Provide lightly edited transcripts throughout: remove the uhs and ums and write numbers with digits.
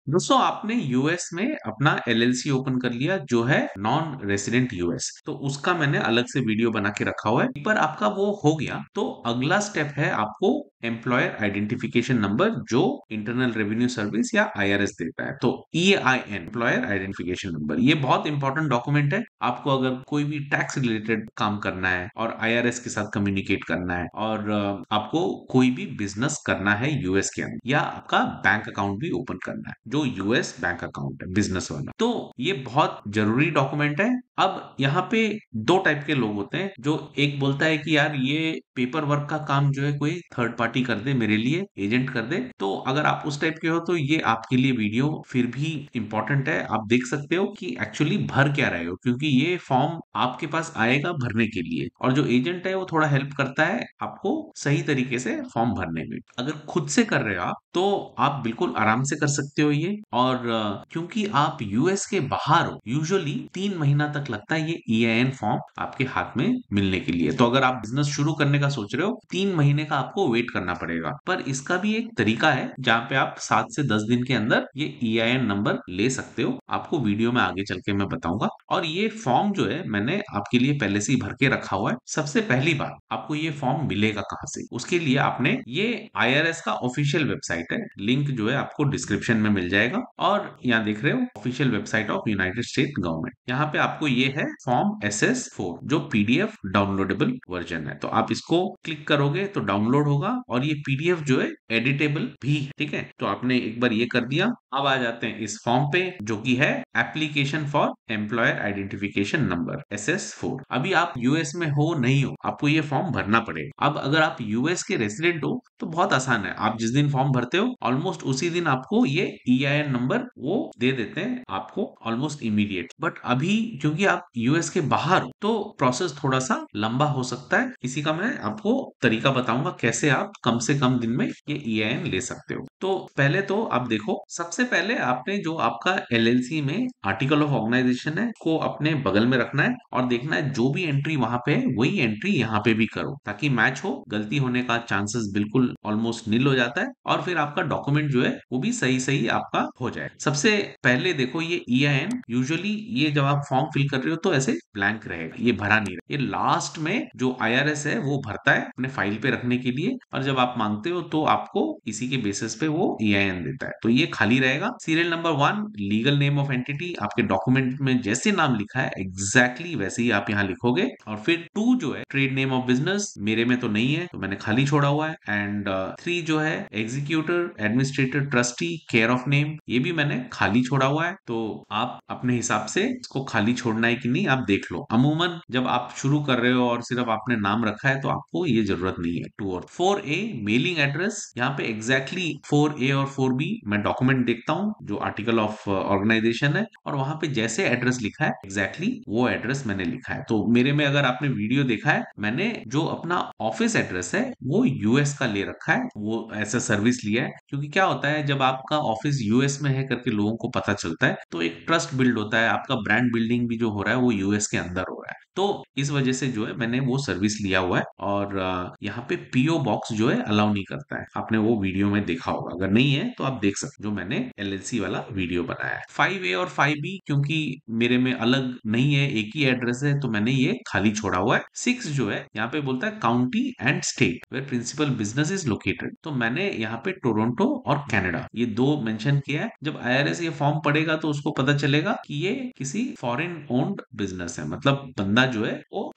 दोस्तों आपने यूएस में अपना एलएलसी ओपन कर लिया जो है नॉन रेसिडेंट यूएस, तो उसका मैंने अलग से वीडियो बना के रखा हुआ है। एक बार आपका वो हो गया तो अगला स्टेप है आपको एम्प्लॉयर आइडेंटिफिकेशन नंबर जो इंटरनल रेवेन्यू सर्विस या आईआरएस देता है। तो EIN एम्प्लॉयर आइडेंटिफिकेशन नंबर ये बहुत इंपॉर्टेंट डॉक्यूमेंट है। आपको अगर कोई भी टैक्स रिलेटेड काम करना है और आईआरएस के साथ कम्युनिकेट करना है और आपको कोई भी बिजनेस करना है यूएस के अंदर या आपका बैंक अकाउंट भी ओपन करना है जो यूएस बैंक अकाउंट है बिजनेस वाला, तो ये बहुत जरूरी डॉक्यूमेंट है। अब यहाँ पे दो टाइप के लोग होते हैं, जो एक बोलता है कि यार ये पेपर वर्क का काम जो है कोई थर्ड पार्टी कर दे मेरे लिए, एजेंट कर दे। तो अगर आप उस टाइप के हो तो ये आपके लिए वीडियो फिर भी इंपॉर्टेंट है। आप देख सकते हो कि एक्चुअली भर क्या रहे हो, क्योंकि ये फॉर्म आपके पास आएगा भरने के लिए और जो एजेंट है वो थोड़ा हेल्प करता है आपको सही तरीके से फॉर्म भरने में। अगर खुद से कर रहे हो आप तो आप बिल्कुल आराम से कर सकते हो ये। और क्योंकि आप यूएस के बाहर हो, यूजुअली 3 महीना तक लगता है ये EIN फॉर्म आपके हाथ में मिलने के लिए। तो अगर आप बिजनेस शुरू करने का सोच रहे हो 3 महीने का आपको वेट करना पड़ेगा, पर इसका भी एक तरीका है जहाँ पे आप 7 से 10 दिन के अंदर ये EIN नंबर ले सकते हो। आपको वीडियो में आगे चल के मैं बताऊंगा। और ये फॉर्म जो है मैंने आपके लिए पहले से ही भर के रखा हुआ है। सबसे पहली बात आपको ये फॉर्म मिलेगा कहाँ से, उसके लिए आपने ये आईआरएस का ऑफिशियल वेबसाइट है, लिंक जो है आपको डिस्क्रिप्शन में मिल जाएगा। और यहाँ देख रहे हो official website of United state government, यहाँ पे आपको ये है फॉर्म SS4 जो PDF डाउनलोडेबल वर्जन है। तो आप इसको क्लिक करोगे तो डाउनलोड होगा और ये PDF जो है एडिटेबल भी है, ठीक है। तो आपने एक बार ये कर दिया। अब आ जाते हैं इस फॉर्म पे जो कि है application for employer identification number SS4। अभी आप यूएस में हो नहीं हो, आपको ये फॉर्म भरना पड़ेगा। अब अगर आप यूएस के रेसिडेंट हो तो बहुत आसान है, आप जिस दिन फॉर्म भरते हो ऑलमोस्ट उसी दिन आपको ये EIN नंबर वो दे देते हैं आपको ऑलमोस्ट इमीडिएट। बट अभी क्योंकि आप यूएस के बाहर हो तो प्रोसेस थोड़ा सा लंबा हो सकता है। इसी का मैं आपको तरीका बताऊंगा कैसे आप कम से कम दिन में ये EIN ले सकते हो। तो पहले तो आप देखो, सबसे पहले आपने जो आपका LLC में आर्टिकल ऑफ ऑर्गेनाइजेशन है को अपने बगल में रखना है और देखना है जो भी एंट्री वहां पे है वही एंट्री यहाँ पे भी करो ताकि मैच हो। गलती होने का चांसेस बिल्कुल ऑलमोस्ट नील हो जाता है और फिर आपका डॉक्यूमेंट जो है वो भी सही सही आपका हो जाए। सबसे पहले देखो ये EIN यूजुअली ये जब आप फॉर्म फिल कर रहे हो तो ऐसे ब्लैंक रहेगा, ये भरा नहीं रहेगा। ये लास्ट में जो IRS है वो भरता है अपने फाइल पे रखने के लिए और जब आप मांगते हो तो आपको इसी के बेसिस पे वो EIN देता है। तो ये खाली रहेगा। Serial number 1 legal name of entity, आपके डॉक्यूमेंट में जैसे नाम लिखा है एग्जैक्टली वैसे ही आप यहाँ लिखोगे। और फिर 2 जो है ट्रेड नेम ऑफ बिजनेस, मेरे में तो नहीं है तो मैंने खाली छोड़ा हुआ है। एंड 3 जो है executor administrator trustee care of name, ये भी मैंने खाली छोड़ा हुआ है। तो आप अपने हिसाब से इसको खाली छोड़ना है कि नहीं आप देख लो। अमूमन जब आप शुरू कर रहे हो और सिर्फ आपने नाम रखा है तो आपको ये जरूरत नहीं है। 2 और 4A मेलिंग एड्रेस, यहाँ पे एग्जैक्टली 4A और 4B मैं डॉक्यूमेंट देखता हूँ जो आर्टिकल ऑफ ऑर्गेनाइजेशन है और वहां पे जैसे एड्रेस लिखा है एग्जैक्टली वो एड्रेस मैंने लिखा है। तो मेरे में अगर आपने वीडियो देखा है मैंने जो अपना ऑफिस एड्रेस है वो यूएस का ले रखा है, वो ऐसा सर्विस लिया है। क्योंकि क्या होता है जब आपका ऑफिस यूएस में है करके लोगों को पता चलता है तो एक ट्रस्ट बिल्ड होता है, आपका ब्रांड बिल्डिंग भी जो हो रहा है वो यूएस के अंदर हो रहा है। तो इस वजह से जो है मैंने वो सर्विस लिया हुआ है। और यहाँ पे PO बॉक्स जो है अलाउ नहीं करता है, आपने वो वीडियो में देखा होगा, अगर नहीं है तो आप देख सकते जो मैंने LLC वाला वीडियो बनाया है। 5A और 5B क्योंकि मेरे में अलग नहीं है, एक ही एड्रेस है तो मैंने ये खाली छोड़ा हुआ है। 6 जो है यहाँ पे बोलता है county and state where principal business is located, तो मैंने यहाँ पे टोरंटो और कनाडा ये दो मेंशन किया है। जब IRS ये फॉर्म पढ़ेगा तो उसको पता चलेगा कि ये किसी फॉरेन ओन्ड बिजनेस है, मतलब बंदा जो है वो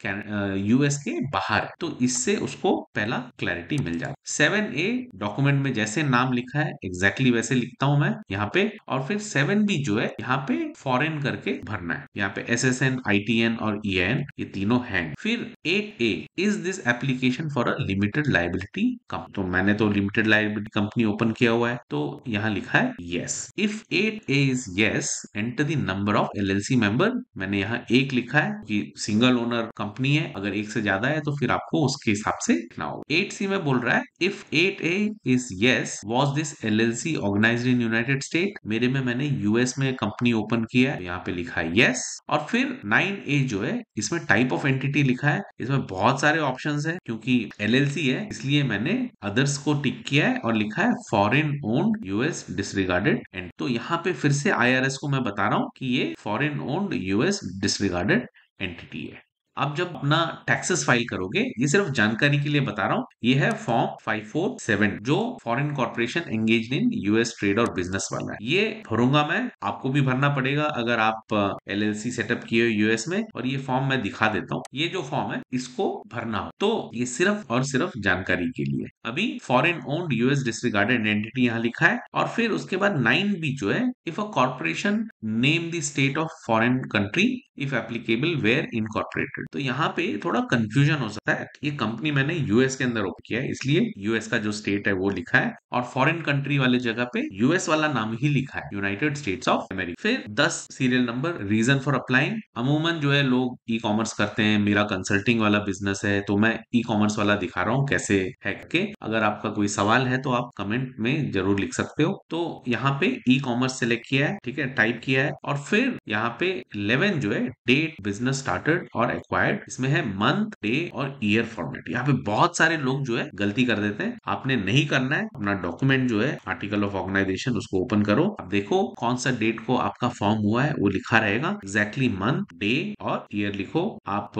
यूएस के बाहर है, तो इससे उसको पहला क्लैरिटी मिल जाता है। 7A डॉक्यूमेंट में जैसे नाम लिखा है एग्जैक्टली वैसे लिखता हूं मैं यहाँ पे। और फिर 7B जो है यहाँ पे फॉरेन करके भरना है, यहाँ पे SSN ITN और EIN ये तीनों हैं। फिर 8A is this application for a limited liability company, तो मैंने तो लिमिटेड लाइबिलिटी कंपनी ओपन किया हुआ है तो यहाँ लिखा है yes. If 8A is yes enter the number of LLC member, मैंने यहाँ एक लिखा है कि सिंगल सिंगल ओनर कंपनी है, अगर एक से ज्यादा है तो फिर आपको उसके हिसाब से लिखना होगा। 8C में बोल रहा है if 8A is yes was this LLC organized in united state. मेरे में मैंने यूएस में कंपनी ओपन किया है, यहाँ पे लिखा है यस। और फिर 9A जो है इसमें टाइप ऑफ एंटिटी लिखा है, इसमें बहुत सारे ऑप्शंस है, क्योंकि एलएलसी है इसलिए मैंने अदर्स को टिक किया है और लिखा है foreign owned US disregarded and. तो यहाँ पे फिर से आईआरएस को मैं बता रहा हूँ कि ये foreign owned US disregarded entity है। आप जब अपना टैक्सेस फाइल करोगे, ये सिर्फ जानकारी के लिए बता रहा हूँ, ये है फॉर्म 547 जो foreign corporation engaged in US trade और बिजनेस वाला है। ये भरूंगा मैं, आपको भी भरना पड़ेगा अगर आप एलएलसी सेटअप किए हो यूएस में। और ये फॉर्म मैं दिखा देता हूँ, ये जो फॉर्म है इसको भरना हो, तो ये सिर्फ और सिर्फ जानकारी के लिए। अभी foreign owned US disregarded entity यहाँ लिखा है, और फिर उसके बाद 9B जो है if a corporation name the state of foreign country if applicable where incorporated. तो यहाँ पे थोड़ा कंफ्यूजन हो सकता है, ये कंपनी मैंने यूएस के अंदर ओपन किया है इसलिए यूएस का जो स्टेट है वो लिखा है, और फॉरेन कंट्री वाले जगह पे यूएस वाला नाम ही लिखा है, यूनाइटेड स्टेट्स ऑफ अमेरिका। फिर 10 serial number, reason for applying. अमूमन जो है लोग ई कॉमर्स करते हैं, मेरा कंसल्टिंग वाला बिजनेस है तो मैं ई कॉमर्स वाला दिखा रहा हूँ कैसे है करके। अगर आपका कोई सवाल है तो आप कमेंट में जरूर लिख सकते हो। तो यहाँ पे ई कॉमर्स सेलेक्ट किया है, ठीक है, टाइप किया है, और फिर यहाँ पे 11 जो है डेट बिजनेस स्टार्टेड और एक्वायर्ड, इसमें है मंथ, डे और ईयर फॉर्मेट। यहाँ पे बहुत सारे लोग जो है गलती कर देते हैं, आपने नहीं करना है। अपना डॉक्यूमेंट जो है आर्टिकल ऑफ ऑर्गेनाइजेशन उसको ओपन करो, अब देखो कौन सा डेट को आपका फॉर्म हुआ है वो लिखा रहेगा, एग्जैक्टली मंथ, डे और ईयर लिखो। आप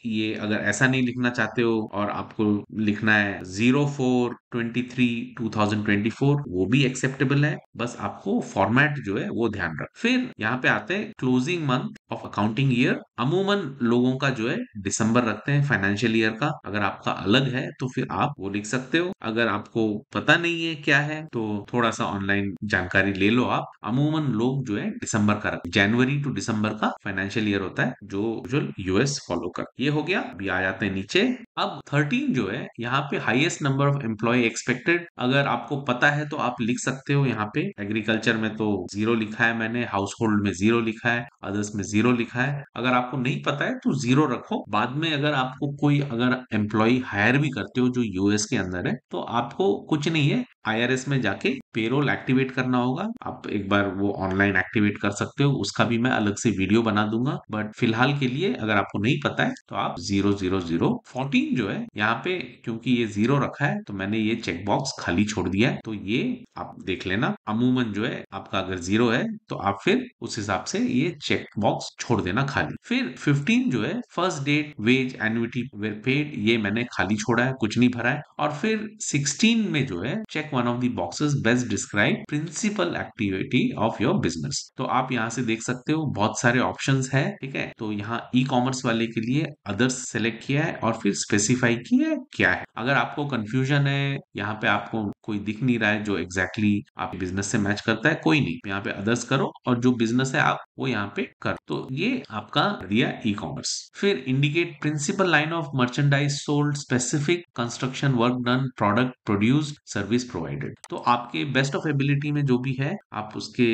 ये अगर ऐसा नहीं लिखना चाहते हो और आपको लिखना है 04/23/2024 वो भी एक्सेप्टेबल है, बस आपको फॉर्मेट जो है वो ध्यान रख। फिर यहाँ पे आते हैं closing month of accounting year. अमूमन लोगों का जो है दिसंबर रखते हैं फाइनेंशियल ईयर का, अगर आपका अलग है तो फिर आप वो लिख सकते हो। अगर आपको पता नहीं है क्या है तो थोड़ा सा ऑनलाइन जानकारी ले लो आप। अमूमन लोग जो है दिसंबर का रख, जनवरी टू दिसंबर का फाइनेंशियल ईयर होता है जो यूएस फॉलो कर। ये हो गया, अभी आ जाते हैं नीचे। अब 13 जो है यहाँ पे highest number of employ expected, अगर आपको पता है तो आप लिख सकते हो। यहाँ पे एग्रीकल्चर में तो 0 लिखा है मैंने, हाउस होल्ड में 0 लिखा है, अदर्स में 0 लिखा है। अगर आपको नहीं पता है तो 0 रखो, बाद में अगर आपको कोई अगर एम्प्लॉय हायर भी करते हो जो यूएस के अंदर है तो आपको कुछ नहीं है, आईआरएस में जाके पेरोल एक्टिवेट करना होगा। आप एक बार वो ऑनलाइन एक्टिवेट कर सकते हो, उसका भी मैं अलग से वीडियो बना दूंगा, बट फिलहाल के लिए अगर आपको नहीं पता है तो आप 00014 जो है यहाँ पे, क्योंकि ये 0 रखा है तो मैंने ये चेक बॉक्स खाली छोड़ दिया है, तो ये आप देख लेना। अमूमन जो है आपका अगर 0 है तो आप फिर उस हिसाब से ये चेक बॉक्स छोड़ देना खाली। फिर 15 जो है first date wage annuity were paid, ये मैंने खाली छोड़ा है, कुछ नहीं भरा है। और फिर 16 में जो है check one of the boxes best describe principal activity of your business. तो आप यहाँ से देख सकते हो बहुत सारे ऑप्शंस है, ठीक है। तो यहाँ ई कॉमर्स वाले के लिए अदर्स सेलेक्ट किया है और फिर स्पेसिफाई किया है क्या है। अगर आपको कंफ्यूजन है, यहाँ पे आपको कोई दिख नहीं रहा है जो एग्जैक्टली आप बिजनेस से मैच करता है, कोई नहीं, यहाँ पे अदर्स करो और जो बिजनेस है आप वो यहाँ पे कर। तो ये आपका दिया ई कॉमर्स। फिर indicate principal line of merchandise sold, specific construction work done, product produced, service provided. तो आपके बेस्ट ऑफ एबिलिटी में जो भी है आप उसके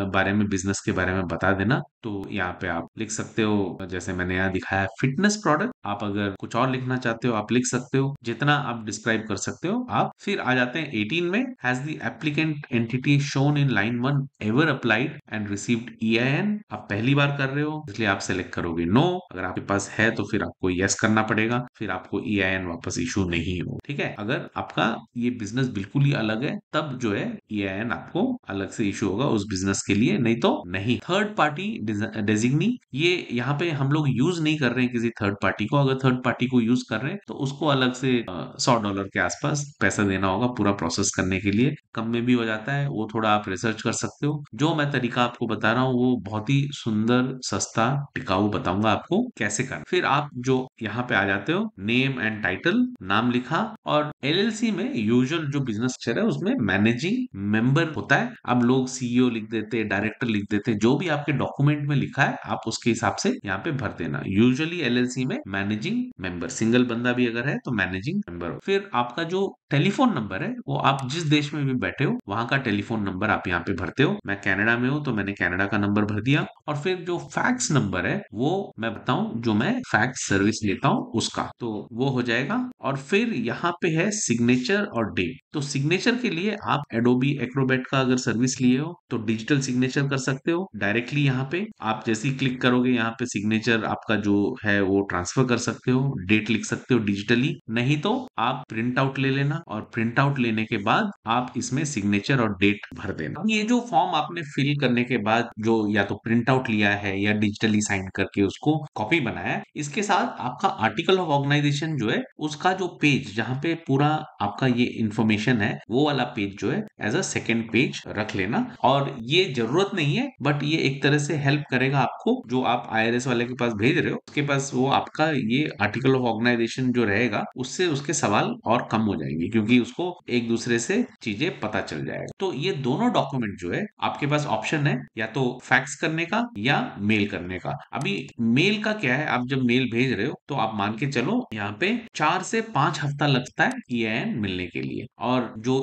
बारे में, बिजनेस के बारे में बता देना। तो यहाँ पे आप लिख सकते हो, जैसे मैंने यहाँ दिखाया फिटनेस प्रोडक्ट, आप अगर कुछ और लिखना चाहते हो आप लिख सकते हो, जितना आप डिस्क्राइब कर सकते हो आप। फिर आ जाते हैं 18 में, has the applicant entity shown in line 1 ever applied and received EIN. आप पहली बार कर रहे हो इसलिए आप सेलेक्ट करोगे नो, अगर आपके पास है तो फिर आपको यस करना पड़ेगा, फिर आपको ईआईएन वापस इशू नहीं हो, ठीक है। अगर आपका ये बिजनेस बिल्कुल ही अलग है तब जो है ईआईएन आपको अलग से इशू होगा उस बिजनेस के लिए, नहीं तो नहीं। थर्ड पार्टी डेजिग्नी, ये यहाँ पे हम लोग यूज नहीं कर रहे हैं किसी थर्ड पार्टी को, अगर थर्ड पार्टी को यूज कर रहे हैं तो उसको अलग से $100 के आसपास पैसा देना होगा पूरा प्रोसेस करने के लिए। कम में भी हो जाता है, वो थोड़ा आप रिसर्च कर सकते हो। जो मैं तरीका आपको बता रहा हूँ वो बहुत ही सुंदर, सस्ता, टिकाऊ बताऊंगा आपको कैसे करना। फिर आप जो यहाँ पे आ जाते हो, नेम एंड टाइटल, नाम लिखा, और एलएलसी में यूजुअल जो बिजनेस है उसमें मैनेजिंग मेंबर होता है। अब लोग सीईओ लिख देते, डायरेक्टर लिख देते, जो भी आपके डॉक्यूमेंट में लिखा है आप उसके हिसाब से यहाँ पे भर देना। यूजुअली एलएलसी में मैनेजिंग मेंबर, सिंगल बंदा भी अगर है तो मैनेजिंग मेंबर। फिर आपका जो टेलीफोन नंबर है वो आप जिस देश में भी बैठे हो वहां का टेलीफोन नंबर आप यहाँ पे भरते हो। मैं कनाडा में हूँ तो मैंने कनाडा का नंबर भर दिया। और फिर जो फैक्स नंबर है वो मैं बताऊं जो मैं फैक्स सर्विस लेता हूँ उसका, तो वो हो जाएगा। और फिर यहाँ पे है सिग्नेचर और डेट। तो सिग्नेचर के लिए आप एडोबी एक्रोबैट का अगर सर्विस लिए हो तो डिजिटल सिग्नेचर कर सकते हो डायरेक्टली। यहाँ पे आप जैसे ही क्लिक करोगे यहाँ पे सिग्नेचर आपका जो है वो ट्रांसफर कर सकते हो, डेट लिख सकते हो डिजिटली। नहीं तो आप प्रिंट आउट ले लेना और प्रिंट आउट लेने के बाद आप इसमें सिग्नेचर और डेट भर देना। ये जो फॉर्म आपने फिल करने के बाद जो या तो प्रिंट आउट लिया है या डिजिटली साइन करके उसको कॉपी बनाया है, इसके साथ आपका आर्टिकल ऑफ ऑर्गेनाइजेशन जो है उसका जो पेज जहाँ पे पूरा आपका ये इंफॉर्मेशन है वो वाला पेज जो है एज अ सेकेंड पेज रख लेना। और ये जरूरत नहीं है बट ये एक तरह से हेल्प करेगा आपको, जो आप आईआरएस वाले के पास भेज रहे हो उसके पास वो आपका ये आर्टिकल ऑफ ऑर्गेनाइजेशन जो रहेगा उससे उसके सवाल और कम हो जाएंगे क्योंकि उसको एक दूसरे से चीजें पता चल जाएगा। तो ये दोनों डॉक्यूमेंट जो है आपके पास ऑप्शन है या तो फैक्स करने का या मेल करने का। अभी मेल का क्या है, आप जब मेल भेज रहे हो तो आप मान के चलो यहाँ पे 4 से 5 हफ्ता लगता है ईआईएन मिलने के लिए, और जो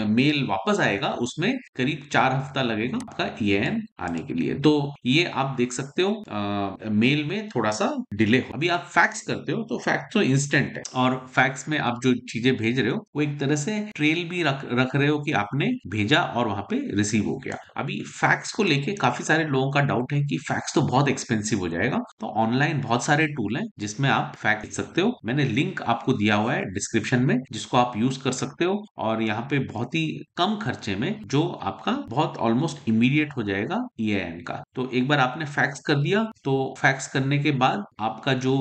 मेल वापस आएगा उसमें करीब 4 हफ्ता लगेगा आपका ईआईएन आने के लिए। तो ये आप देख सकते हो मेल में थोड़ा सा डिले हो। अभी आप फैक्स करते हो तो फैक्स तो इंस्टेंट है, और फैक्स में आप जो चीजें भेज रहे हो वो एक तरह से ट्रेल भी रख रहे हो कि आपने भेजा और वहां पे रिसीव हो गया। अभी फैक्स को लेके काफी सारे लोगों का डाउट है कि फैक्स तो बहुत एक्सपेंसिव हो जाएगा। तो ऑनलाइन बहुत सारे टूल हैं जिसमें आप फैक्स लिख सकते हो। मैंने लिंक आपको दिया हुआ है डिस्क्रिप्शन में जिसको आप यूज कर सकते हो, और यहाँ पे बहुत ही कम खर्चे में जो आपका बहुत ऑलमोस्ट इमीडिएट हो जाएगा ईआईएन का। तो एक बार आपने फैक्स कर दिया तो फैक्स करने के बाद आपका जो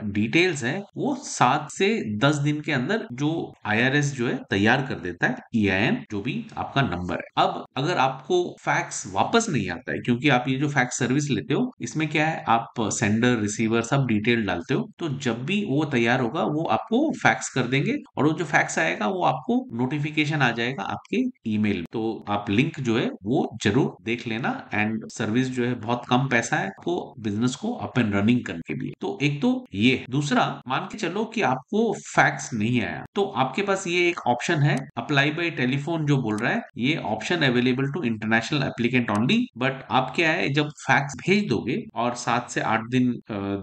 डिटेल्स है वो 7 से 10 दिन के अंदर जो आईआरएस जो है तैयार कर देता है ईआईएन जो भी आपका नंबर है। अब अगर आपको फैक्स वापस नहीं आता है, क्योंकि आप ये जो फैक्स सर्विस लेते हो इसमें क्या है आप सेंडर रिसीवर सब डिटेल डालते हो, तो जब भी वो तैयार होगा वो आपको फैक्स कर देंगे और वो जो फैक्स आएगा वो आपको नोटिफिकेशन आ जाएगा आपके ईमेल। तो आप लिंक जो है वो जरूर देख लेना। एंड सर्विस जो है बहुत कम पैसा है आपको बिजनेस को अप एंड रनिंग करने के लिए। तो एक तो ये है। दूसरा, मान के चलो कि आपको फैक्स नहीं आया तो आपके पास ये एक ऑप्शन है अप्लाई बाय टेलीफोन जो बोल रहा है, ये option available to international applicant only. But आप क्या है जब फैक्स भेज दोगे और 7 से 8 दिन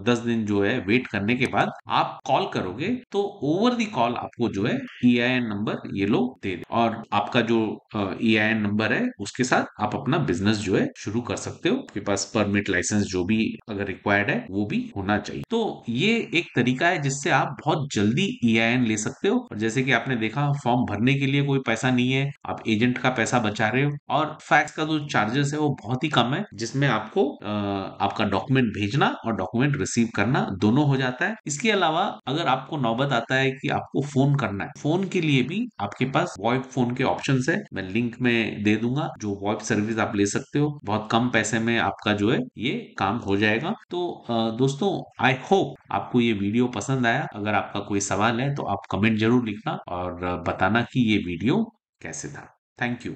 10 दिन जो है वेट करने के बाद आप कॉल करोगे तो ओवर द कॉल आपको जो है ईआईएन नंबर ये लोग दे दे, और आपका जो ईआईएन नंबर है उसके साथ आप अपना बिजनेस जो है शुरू कर सकते हो। आपके पास परमिट लाइसेंस जो भी अगर रिक्वायर्ड है वो भी होना चाहिए। तो ये एक तरीका है जिससे आप बहुत जल्दी ईआईएन ले सकते हो। और जैसे कि आपने देखा फॉर्म भरने के लिए कोई पैसा नहीं है, आप एजेंट का पैसा बचा रहे हो, और फैक्स का जो चार्जेस है वो बहुत ही कम है जिसमें आपको आपका डॉक्यूमेंट भेजना और डॉक्यूमेंट रिसीव करना दोनों हो जाता है। इसके अलावा अगर आपको नौबत आता है कि आपको फोन करना है, फोन के लिए भी आपके पास वॉइप फोन के ऑप्शंस है, मैं लिंक में दे दूंगा। जो वॉइप सर्विस आप ले सकते हो बहुत कम पैसे में आपका जो है ये काम हो जाएगा। तो दोस्तों आई होप आपको ये वीडियो पसंद आया। अगर आपका कोई सवाल है तो आप कमेंट जरूर लिखना और बताना कि ये वीडियो कैसे था। Thank you.